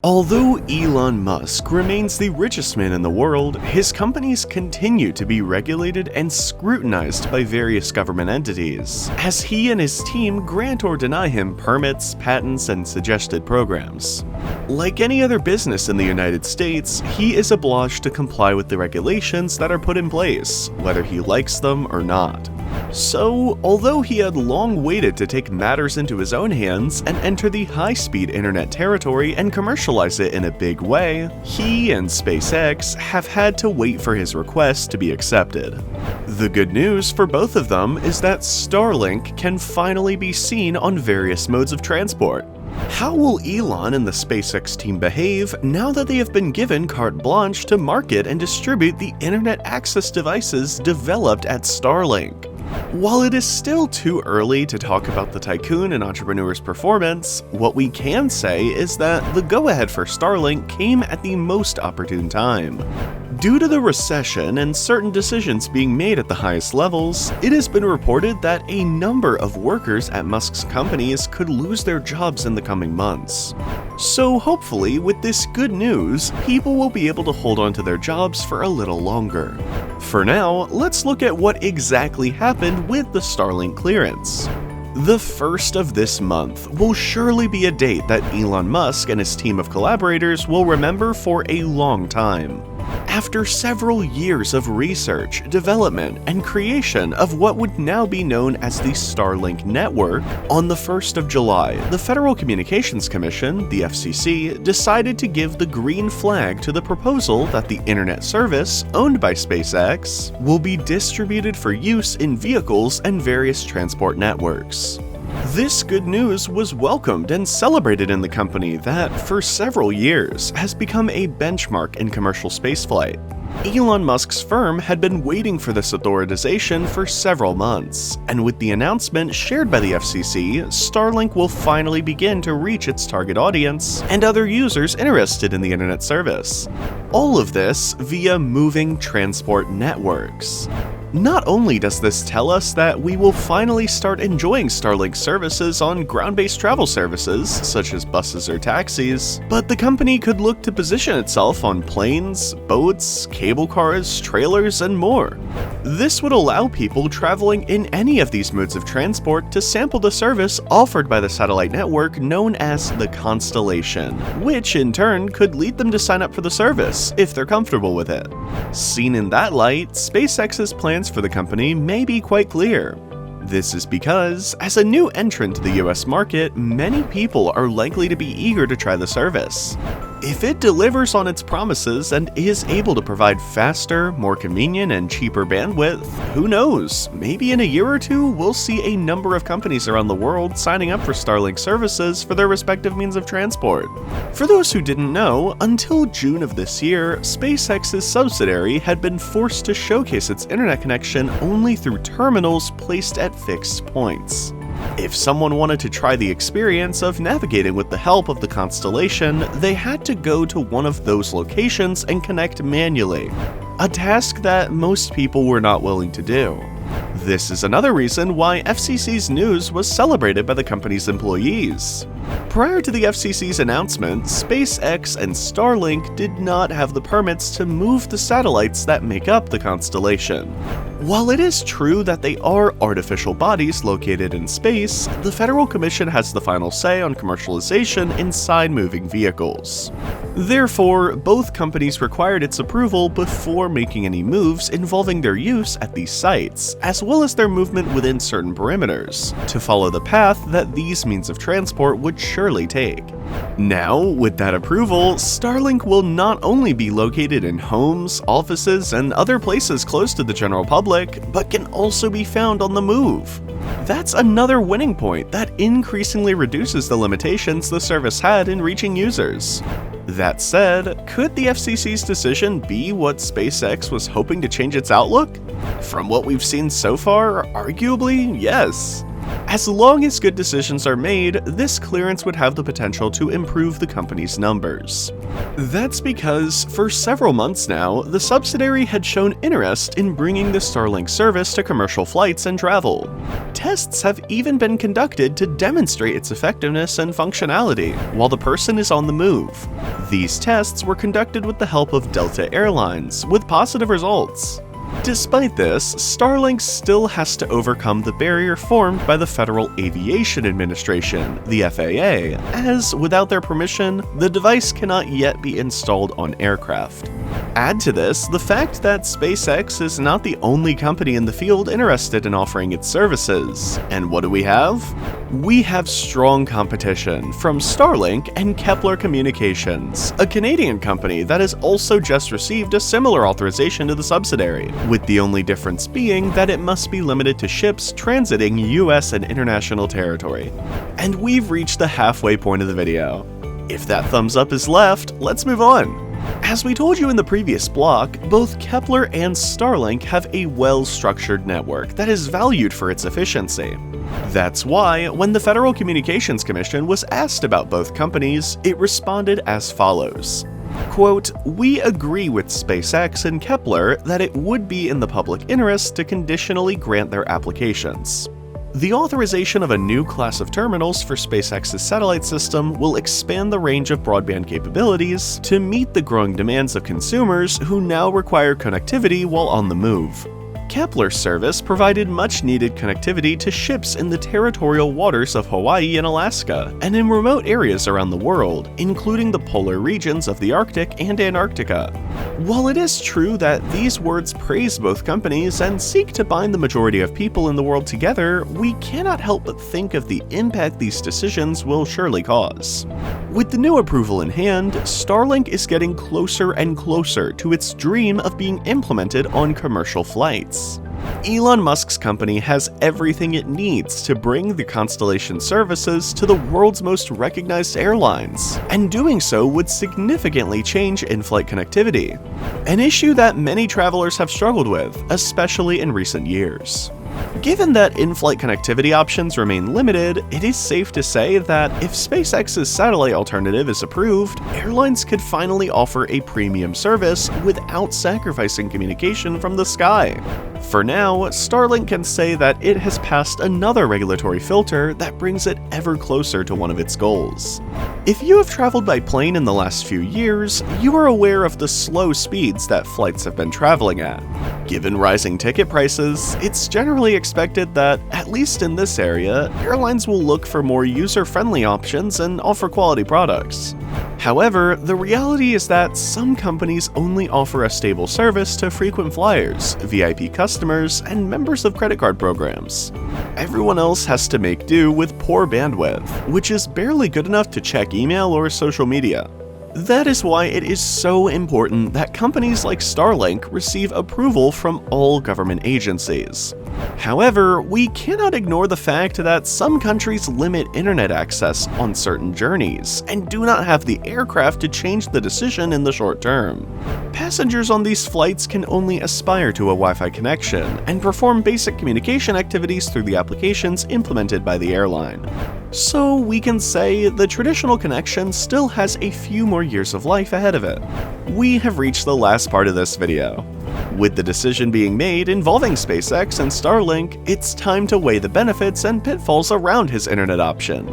Although Elon Musk remains the richest man in the world, his companies continue to be regulated and scrutinized by various government entities, as he and his team grant or deny him permits, patents, and suggested programs. Like any other business in the United States, he is obliged to comply with the regulations that are put in place, whether he likes them or not. So, although he had long waited to take matters into his own hands and enter the high-speed internet territory and commercialize it in a big way, he and SpaceX have had to wait for his request to be accepted. The good news for both of them is that Starlink can finally be seen on various modes of transport. How will Elon and the SpaceX team behave now that they have been given carte blanche to market and distribute the internet access devices developed at Starlink? While it is still too early to talk about the tycoon and entrepreneur's performance, what we can say is that the go-ahead for Starlink came at the most opportune time. Due to the recession and certain decisions being made at the highest levels, it has been reported that a number of workers at Musk's companies could lose their jobs in the coming months. So hopefully, with this good news, people will be able to hold on to their jobs for a little longer. For now, let's look at what exactly happened with the Starlink clearance. The 1st of this month will surely be a date that Elon Musk and his team of collaborators will remember for a long time. After several years of research, development, and creation of what would now be known as the Starlink network, on the 1st of July, the Federal Communications Commission, the FCC, decided to give the green flag to the proposal that the internet service, owned by SpaceX, will be distributed for use in vehicles and various transport networks. This good news was welcomed and celebrated in the company that, for several years, has become a benchmark in commercial spaceflight. Elon Musk's firm had been waiting for this authorization for several months, and with the announcement shared by the FCC, Starlink will finally begin to reach its target audience and other users interested in the internet service. All of this via moving transport networks. Not only does this tell us that we will finally start enjoying Starlink services on ground-based travel services, such as buses or taxis, but the company could look to position itself on planes, boats, cable cars, trailers, and more. This would allow people traveling in any of these modes of transport to sample the service offered by the satellite network known as the Constellation, which in turn could lead them to sign up for the service, if they're comfortable with it. Seen in that light, SpaceX's plans for the company may be quite clear. This is because, as a new entrant to the US market, many people are likely to be eager to try the service. If it delivers on its promises and is able to provide faster, more convenient, and cheaper bandwidth, who knows, maybe in a year or two we'll see a number of companies around the world signing up for Starlink services for their respective means of transport. For those who didn't know, until June of this year, SpaceX's subsidiary had been forced to showcase its internet connection only through terminals placed at fixed points. If someone wanted to try the experience of navigating with the help of the Constellation, they had to go to one of those locations and connect manually, a task that most people were not willing to do. This is another reason why FCC's news was celebrated by the company's employees. Prior to the FCC's announcement, SpaceX and Starlink did not have the permits to move the satellites that make up the constellation. While it is true that they are artificial bodies located in space, the Federal Commission has the final say on commercialization inside moving vehicles. Therefore, both companies required its approval before making any moves involving their use at these sites, as well as their movement within certain perimeters, to follow the path that these means of transport would surely take. Now, with that approval, Starlink will not only be located in homes, offices, and other places close to the general public, but can also be found on the move. That's another winning point that increasingly reduces the limitations the service had in reaching users. That said, could the FCC's decision be what SpaceX was hoping to change its outlook? From what we've seen so far, arguably, yes. As long as good decisions are made, this clearance would have the potential to improve the company's numbers. That's because, for several months now, the subsidiary had shown interest in bringing the Starlink service to commercial flights and travel. Tests have even been conducted to demonstrate its effectiveness and functionality while the person is on the move. These tests were conducted with the help of Delta Airlines, with positive results. Despite this, Starlink still has to overcome the barrier formed by the Federal Aviation Administration, the FAA, as, without their permission, the device cannot yet be installed on aircraft. Add to this the fact that SpaceX is not the only company in the field interested in offering its services. And what do we have? We have strong competition from Starlink and Kepler Communications, a Canadian company that has also just received a similar authorization to the subsidiary, with the only difference being that it must be limited to ships transiting US and international territory. And we've reached the halfway point of the video. If that thumbs up is left, let's move on. As we told you in the previous block, both Kepler and Starlink have a well-structured network that is valued for its efficiency. That's why, when the Federal Communications Commission was asked about both companies, it responded as follows. Quote, "We agree with SpaceX and Kepler that it would be in the public interest to conditionally grant their applications. The authorization of a new class of terminals for SpaceX's satellite system will expand the range of broadband capabilities to meet the growing demands of consumers who now require connectivity while on the move. Kepler's service provided much-needed connectivity to ships in the territorial waters of Hawaii and Alaska, and in remote areas around the world, including the polar regions of the Arctic and Antarctica. While it is true that these words praise both companies and seek to bind the majority of people in the world together, we cannot help but think of the impact these decisions will surely cause. With the new approval in hand, Starlink is getting closer and closer to its dream of being implemented on commercial flights. Elon Musk's company has everything it needs to bring the constellation services to the world's most recognized airlines, and doing so would significantly change in-flight connectivity, an issue that many travelers have struggled with, especially in recent years. Given that in-flight connectivity options remain limited, it is safe to say that if SpaceX's satellite alternative is approved, airlines could finally offer a premium service without sacrificing communication from the sky. For now, Starlink can say that it has passed another regulatory filter that brings it ever closer to one of its goals. If you have traveled by plane in the last few years, you are aware of the slow speeds that flights have been traveling at. Given rising ticket prices, it's generally expected that, at least in this area, airlines will look for more user-friendly options and offer quality products. However, the reality is that some companies only offer a stable service to frequent flyers, VIP customers, and members of credit card programs. Everyone else has to make do with poor bandwidth, which is barely good enough to check email or social media. That is why it is so important that companies like Starlink receive approval from all government agencies. However, we cannot ignore the fact that some countries limit internet access on certain journeys and do not have the aircraft to change the decision in the short term. Passengers on these flights can only aspire to a Wi-Fi connection and perform basic communication activities through the applications implemented by the airline. So we can say the traditional connection still has a few more years of life ahead of it. We have reached the last part of this video. With the decision being made involving SpaceX and Starlink, it's time to weigh the benefits and pitfalls around his internet option.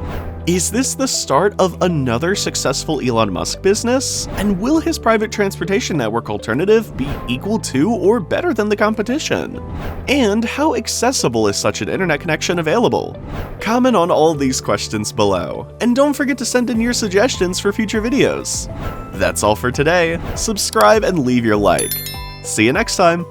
Is this the start of another successful Elon Musk business? And will his private transportation network alternative be equal to or better than the competition? And how accessible is such an internet connection available? Comment on all these questions below, and don't forget to send in your suggestions for future videos. That's all for today. Subscribe and leave your like. See you next time!